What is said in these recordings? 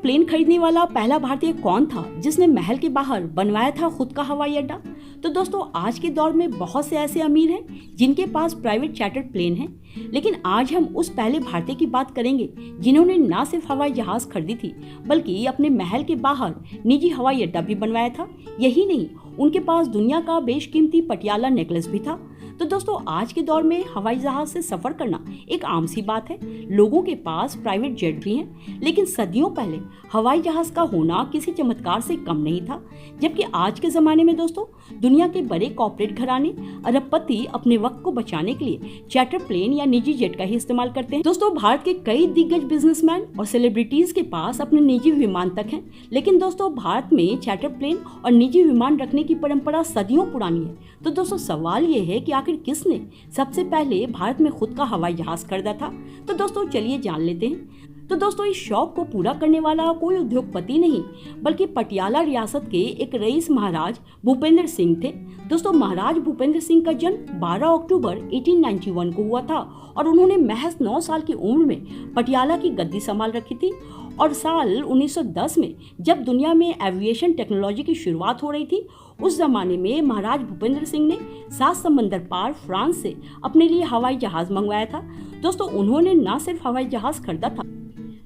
Plane खरीदने वाला पहला भारतीय कौन था जिसने महल के बाहर बनवाया था खुद का हवाई अड्डा? तो दोस्तों आज के दौर में बहुत से ऐसे अमीर हैं जिनके पास प्राइवेट चार्टर्ड प्लेन है, लेकिन आज हम उस पहले भारतीय की बात करेंगे जिन्होंने न सिर्फ हवाई जहाज खरीदी थी बल्कि अपने महल के बाहर निजी हवाई अड्डा भी बनवाया था। यही नहीं, उनके पास दुनिया का बेशकीमती पटियाला नेकलेस भी था। तो दोस्तों आज के दौर में हवाई जहाज से सफर करना एक आम सी बात है। लोगों के पास प्राइवेट जेट भी हैं, लेकिन सदियों पहले हवाई जहाज का होना किसी चमत्कार से कम नहीं था। जबकि आज के जमाने में दोस्तों दुनिया के बड़े कॉर्पोरेट घराने अरबपति अपने वक्त को बचाने के लिए चार्टर प्लेन या निजी जेट का ही इस्तेमाल करते हैं। दोस्तों भारत के कई दिग्गज बिजनेसमैन और सेलिब्रिटीज के पास अपने निजी विमान तक हैं, लेकिन दोस्तों भारत में चार्टर प्लेन और निजी विमान रखने की परंपरा सदियों पुरानी है। तो दोस्तों सवाल ये है कि आखिर किसने सबसे पहले भारत में खुद का हवाई जहाज खरीदा था? तो दोस्तों चलिए जान लेते हैं। तो दोस्तों इस शौक को पूरा करने वाला कोई उद्योगपति नहीं बल्कि पटियाला रियासत के एक रईस महाराज भूपेंद्र सिंह थे। दोस्तों महाराज भूपेंद्र सिंह का जन्म 12 अक्टूबर 1891 को हुआ था और उन्होंने महज 9 साल की उम्र में पटियाला की गद्दी संभाल रखी थी। और साल 1910 में जब दुनिया में एविएशन टेक्नोलॉजी की शुरुआत हो रही थी, उस जमाने में महाराज भूपेंद्र सिंह ने 7 समंदर पार फ्रांस से अपने लिए हवाई जहाज मंगवाया था। दोस्तों उन्होंने न सिर्फ हवाई जहाज खरीदा था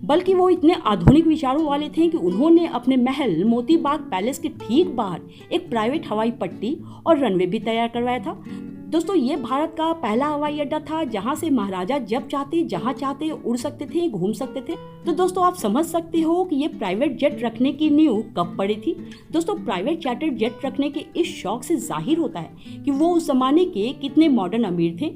बल्कि वो इतने आधुनिक विचारों वाले थे कि उन्होंने अपने महल मोती बाग पैलेस के ठीक बाहर एक प्राइवेट हवाई पट्टी और रनवे भी तैयार करवाया था। दोस्तों ये भारत का पहला हवाई अड्डा था जहां से महाराजा जब चाहते जहां चाहते उड़ सकते थे, घूम सकते थे। तो दोस्तों आप समझ सकते हो कि ये प्राइवेट जेट रखने की नींव कब पड़ी थी। दोस्तों प्राइवेट चार्टर्ड जेट रखने के इस शौक से जाहिर होता है कि वो उस जमाने के कितने मॉडर्न अमीर थे।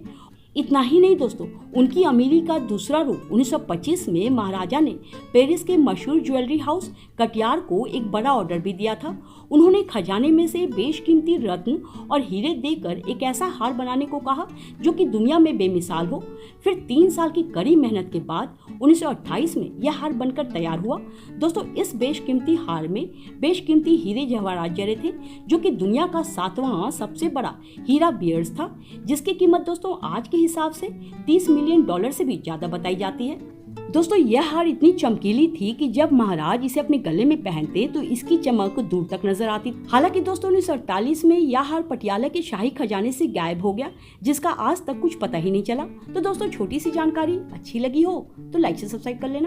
इतना ही नहीं दोस्तों, उनकी अमीरी का दूसरा रूप 1925 में महाराजा ने पेरिस के मशहूर ज्वेलरी हाउस कटियार को एक बड़ा ऑर्डर भी दिया था। उन्होंने खजाने में से बेशकीमती रत्न और हीरे देकर एक ऐसा हार बनाने को कहा जो कि दुनिया में बेमिसाल हो। फिर 3 साल की कड़ी मेहनत के बाद 1928 में यह हार बनकर तैयार हुआ। दोस्तों इस बेशकीमती हार में बेशकीमती हीरे जवाहरात जड़े थे जो कि दुनिया का 7वां सबसे बड़ा हीरा बियर्स था, जिसकी कीमत दोस्तों आज के हिसाब से $30 मिलियन से भी ज्यादा बताई जाती है। दोस्तों यह हार इतनी चमकीली थी कि जब महाराज इसे अपने गले में पहनते तो इसकी चमक दूर तक नजर आती। हालांकि दोस्तों 1948 में यह हार पटियाला के शाही खजाने से गायब हो गया, जिसका आज तक कुछ पता ही नहीं चला। तो दोस्तों छोटी सी जानकारी अच्छी लगी हो तो लाइक से सब्सक्राइब कर लेना।